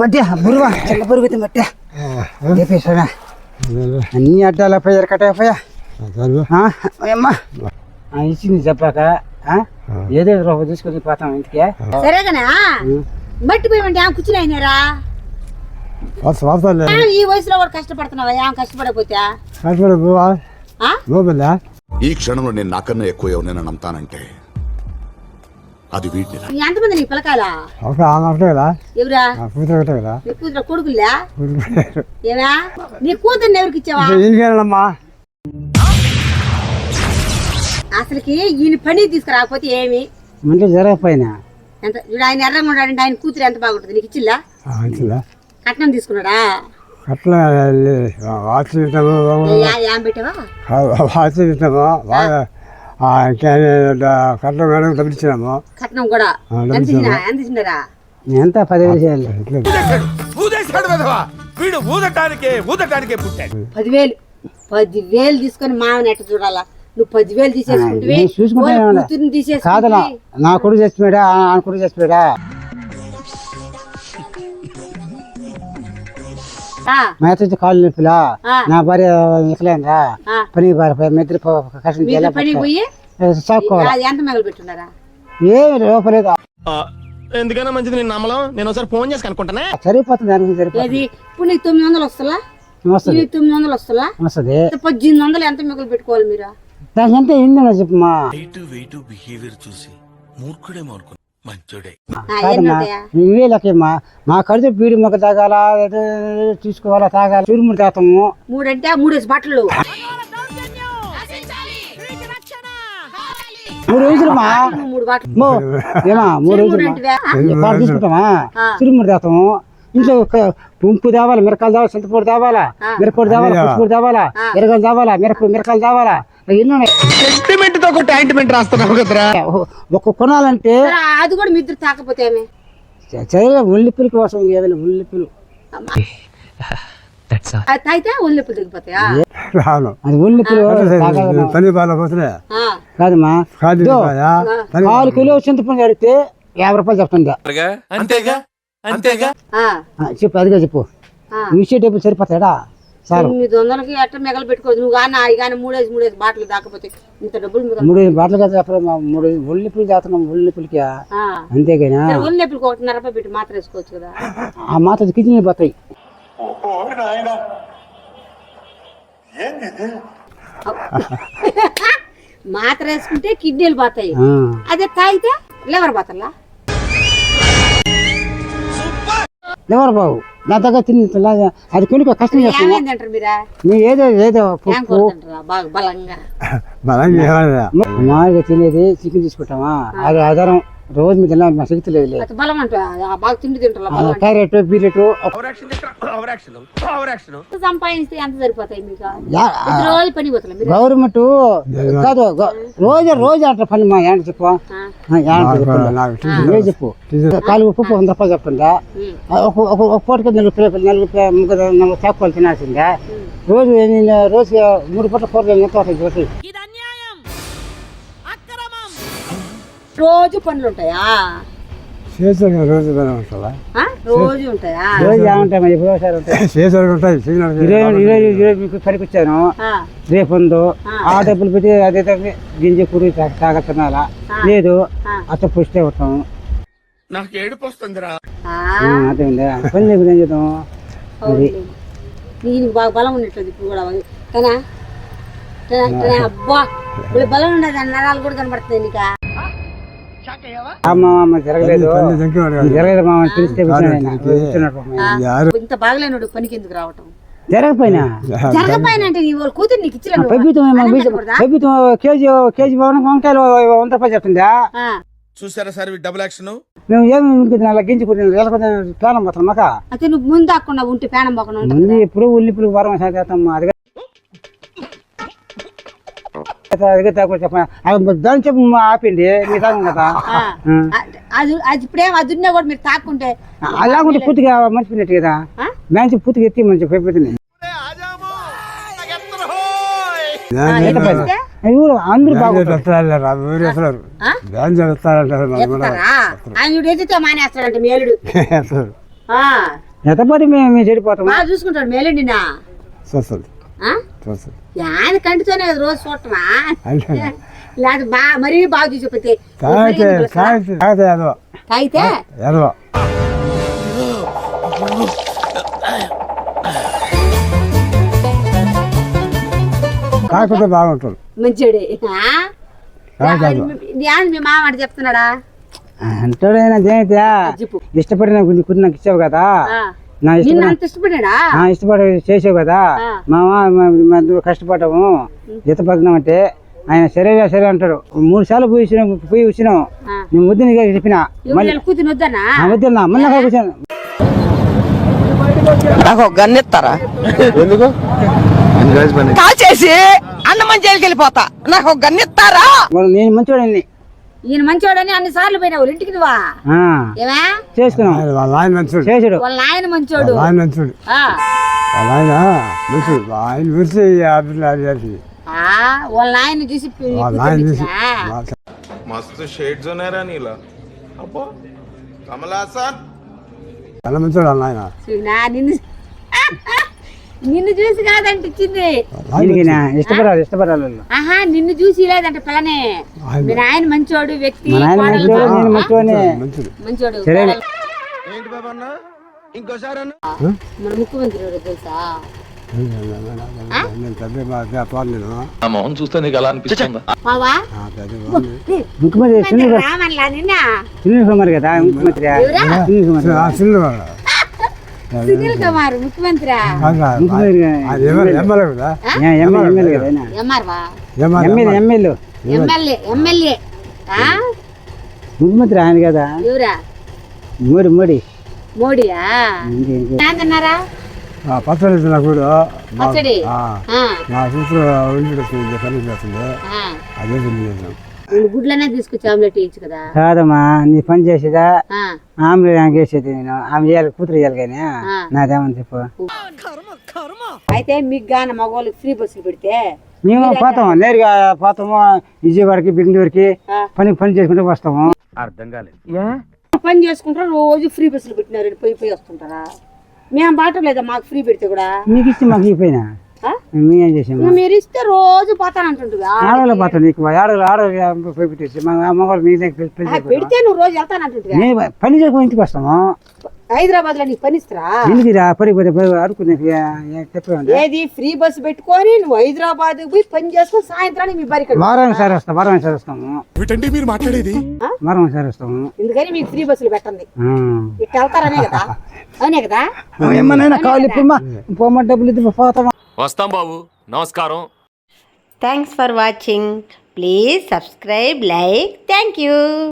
బడ్డ బురువా చిన్న బురుగు బట్టే చెప్పేసా అన్ని అడ్డాలు పోయారు కట్టకపోయా అమ్మా ఇచ్చింది చెప్పాక ఏదో రూపాయి తీసుకొని పోతాం ఇంటికి సరేగానా బట్టి పోయమంటే ఆమె కూర్చుని అయినారా ఈ వయసులో కూడా కష్టపడుతున్నావా ఆమె కష్టపడకపోతే ఈ క్షణంలో నేను నాకన్నా ఎక్కువ ఎవరైనా నమ్ముతానంటే అది వీటిని. ఎంతమంది నీకు పిల్లకాయలా ఎవరా నీ కూతురు కొడుకులే ఏవా నీ కూతుర్ని ఎవరికి ఇచ్చావా అసలుకి ఈయన పని తీసుకురాకపోతే ఏమి జరగపోయినా ఎంత చూడు ఆయన ఎర్రంగా ఉన్నాడంటే ఆయన కూతురు ఎంత బాగుంటుంది నీకు ఇచ్చిల్లా కట్నం తీసుకున్నాడా ఏం పెట్టావా కట్నం కూడా ఎంత ఇచ్చినారా ఎంత 10,000 చేయాలి 10,000 తీసుకొని మామని ఎట్ట చూడాలా నువ్వు 10,000 తీసేసుకుంటే కాదనా నా కొడుకు చేసిపోయాడా ఆయన కొడుకు చేసిపోయాడా మేత కాళ్ళు నొప్పిలా నా భార్య నికలేనరా పని మెద్దరు ఎంత మెగలు పెట్టున్నారా ఏమి లోపలేదు ఎందుకైనా మంచిది నేను నమ్మలం నేను ఒకసారి ఫోన్ చేసి కనుక్కుంటానే సరిపోతుంది దానికి సరిపోతుంది ఇప్పుడు నీకు 900 వస్తుందా 900 వస్తుందా వస్తుంది 1800 ఎంత మిగులు పెట్టుకోవాలి మీరు దానికి ఎంత ఏందన్నా చెప్పమ్మా బిహేవియర్ చూసి మూర్ఖుడే మార్కు మంచోడే ఇవే లెక్కమ్మా మా కడితే బీడి మొక్క తాగాల తీసుకోవాలా తాగాల చూరుముడు తాతాము 3 అంటే 3 బట్టలు 3 రోజులమ్మా 3 బట్టలు ఏమా 3 రోజులు తీసుకుంటామా చూరుముడు తాతాము ఇంట్లో పుంపు తేవాలా మిరకాయలు తేవాలి చింతపూడి తేవాలా మిరపొడి తేవాలా పుట్టుపూడి తేవాలా ఎరగలు తేవాలా మిరకాయలు తేవాలా సెంటిమెంట్ తో ఒక ఆయింట్మెంట్ రాస్తున్నావు కదరా ఒక కొనాలంటే అది కూడా మీ ఇద్దరు తాకపోతే ఉల్లిపిల్ కోసం ఉల్లిపిలు తాగితే ఉల్లిపులు దిగిపోతాయా అది ఉల్లిపిలు కాదమ్మా 4 కిలో చింతపండు అడిగితే 50 రూపాయలు చెప్తుందా చెప్పు అదిగా చెప్పు ఇచ్చే డబ్బులు సరిపోతాడా 900కి ఎట్ట మెగలు పెట్టుకోవచ్చు నువ్వు కానీ అవి కానీ 3 బాటలు దాకపోతే ఇంత డబ్బులు 3 బాటలు కదా 3 ఉల్లిపులు చేస్తున్నాం ఉల్లిపులకి అంతేగానా ఉల్లిపులకి 1.5 రూపాయలు పెట్టి మాత్రం వేసుకోవచ్చు కదా ఆ మాత్రం కిచెన్ పోతాయి మాత్రం వేసుకుంటే కిడ్నీలు పోతాయి అదే తాగితే లివర్ పోతలా లివర్ బాబు నా దగ్గర తిని అది కొనుక్కో కష్టం చేస్తారు మీరు ఏదో మామూలుగా తినేది చికెన్ తీసుకుంటామా అది ఆధారం రోజు మీద మా శక్తి లేదు క్యారెట్ బీరెట్ సంపాదిస్తే ఎంత సరిపోతాయి మీకు రోజు పని పోతాయి గవర్నమెంట్ కాదు రోజు అట్లా పని మా ఏంటి చెప్పు చెప్పు కాలు ఉప్పు 100 రూపాయలు చెప్తుందా ఒక పూటకి 4 చేపలు తినాల్సిందా రోజు 3 పూట కూరలు ఎంత అవుతాయి రోజు పనులు ఉంటాయా రోజు ఉంటాయా మీకు పనికొచ్చాను రేపు ఉందో ఆ డబ్బులు పెట్టి అదే గింజ కూరి తాగతున్నారా లేదు అత్త పుష్టి అవుతాము నాకు ఏడుపు వస్తుందిరా అదే పని లేకుండా ఏం చేద్దాం అది దీనికి బాగా బలం ఉన్నట్లేదు ఇప్పుడు కూడా కదా అబ్బా బలం ఉండదు నరాలు కూడా కనబడుతుంది నీకా జరగలేదు మామ తెలిస్తే ఇంత బాగలేనుడు పనికి ఎందుకు రావటం జరగపోయినా అంటే నీ వాళ్ళ కూతురు నీకు ఇచ్చిన కేజీ వంకాయలు 100 రూపాయలు చెప్తుందా చూసారా సార్ డబుల్ యాక్షన్ మేము ఏమి గింజుకుంటే ప్లానం పోతాం మాక అయితే నువ్వు ముందు ఆకుండా ఉంటే పేనం పోకుండా ముందు ఎప్పుడు ఉల్లిపులు వారం సాగుతాం అది దాని చెప్పు ఆపిండి మీ తాగం కదా అది ఇప్పుడేం అది ఉన్నా కూడా మీరు తాకుంటే అలాగుంటే పూర్తిగా మర్చిపోయినట్టు కదా మ్యాచ్ పూర్తిగా ఎత్తి మంచి పెట్టుతుంది అందరూ మానేస్తాడంటే మేలుడు ఎంత పడి మేము చెడిపోతాం. బాగా చూసుకుంటాడు మేలండి నా చూస్తుంది చూస్తుంది యాది కంటితోనే కదా రోజు చూడటమా లేదా మరీ బాగా చూసిపోతే తాగితే ఏదో తాగితే ఏదో కాకపోతే బాగుంటుంది. మంచిడే మీ మామ చెప్తున్నాడా అంటాడైనా జయంత్యా చెప్పు. ఇష్టపడిన కొన్ని నాకు ఇచ్చావు కదా, నా నిన్ను అంత ఇష్టపడ్డా ఇష్టపడి చేసావు కదా, నువ్వు కష్టపడ్డాము జీత పగ్నం అంటే ఆయన సరే సరే అంటాడు. 3 సార్లు పోయి వచ్చినావు. నేను వద్దు నీకు చెప్పిన కూతురు వద్దనా వద్దన్నా మళ్ళీ కూర్చోను. నాకు గన్నెత్తారా ఎందుకు కాల్చేసి అన్నమని జైలుకి వెళ్ళిపోతా. నాకు గన్నెత్తారా? నేను మంచివాడిని. ఈయన మంచోడని అన్ని సార్లు పోయినావు ఇంటికి నువ్వా ఏమే చేసుకున్నాం. వాళ్ళ ఆయన మంచోడు, చేసాడు వాళ్ళ ఆయన మంచోడు ఆయన మంచోడు, వాళ్ళ ఆయన మంచోడు. ఆయన చూసి వాళ్ళ ఆయన చూసి వాళ్ళ ఆయన చూసి मस्त शेड जो नाही राणीला अप्पा कमला असा చాలా మంచోడు వాళ్ళ ఆయన. చూసినా నిన్ను చూసి కాదంట ఇచ్చింది. ఇష్టపడాలి. ఆహా నిన్ను చూసి లేదంట పిల్లనే. మీ ఆయన మంచోడు వ్యక్తి మంచోడు. ఏంటి బాబా అన్న ఇంకోసారి అన్న మన ముఖ్యమంత్రి ఎవరో తెలుసా? మొహం చూస్తే నీకు అలా అనిపిస్తుందా? బావా ముఖ్యమంత్రి రామన్లా నిన్న సునీల్ కుమార్ కదా, ముఖ్యమంత్రి సునీల్ కుమార్ సునీల్ కుమార్ ముఖ్యమంత్రి ఎమ్మెల్యే కదా, ఎమ్మెల్యే కదా, ఎంఆర్వా ఎమ్మెల్యే ముఖ్యమంత్రి ఆయన కదా. ఎవరా? మోడీయా? ఏంటన్నారా పచ్చడి కూడా పచ్చడి నా చూసి వస్తుంది పని చేస్తుంది. అదే గుడ్లనే తీసుకొచ్చి ఆమ్లెట్ వేయచ్చు కదా. కాదమ్మా నీ పని చేసేదా ఆమ్లెట్ నాకు వేసేది. నేను ఆమె చేయాలి, కూతురు చేయాలి కానీ నాదేమని చెప్పు. అయితే మీకు గాన మగవాళ్ళకి ఫ్రీ బస్సులు పెడితే మేము పోతాము, నేరుగా పోతాము విజయవాడకి బెంగళూరుకి పని చేసుకుంటూ వస్తాము. అర్థం కాలేదు. పని చేసుకుంటారు రోజు ఫ్రీ బస్సులు పెట్టినారు, పోయి వస్తుంటారా? మేము బాట లేదా మాకు ఫ్రీ పెడితే కూడా మీకు ఇస్తే మాకు ఇపోయినా మేమేం చేసాము. మీరు ఇస్తే రోజు పోతానంటుంటుంది. ఆడవాళ్ళు పోతాం, నీకు ఆడవాళ్ళు పోయి పెట్టేసి మగవాళ్ళు మీ దగ్గర పెడితే నువ్వు రోజు వెళ్తానంటుంటుంది. పని చేసుకుని ఇంటికి వస్తాము. హైదరాబాద్ లో నీకు పని ఇస్తారా? ఎందుకురా పడిపోతే అడుకునే చెప్పండి. ఏది ఫ్రీ బస్సు పెట్టుకొని నువ్వు హైదరాబాద్ పోయి పని చేసుకొని సాయంత్రానికి మీ బరికి వారానికి సారి వస్తాము. వీటండి మీరు మాట్లాడేది వారానికి సారి వస్తాము. ఎందుకని మీకు ఫ్రీ బస్సులు పెట్టండి, ఇట్లా వెళ్తారనే కదా. అవునే కదా? ఏమన్నా కావాలి పోమ డబ్బులు ఇద్దు పోతామా. వస్తాం బాబు, నమస్కారం. Thanks for watching. Please subscribe, like. Thank you.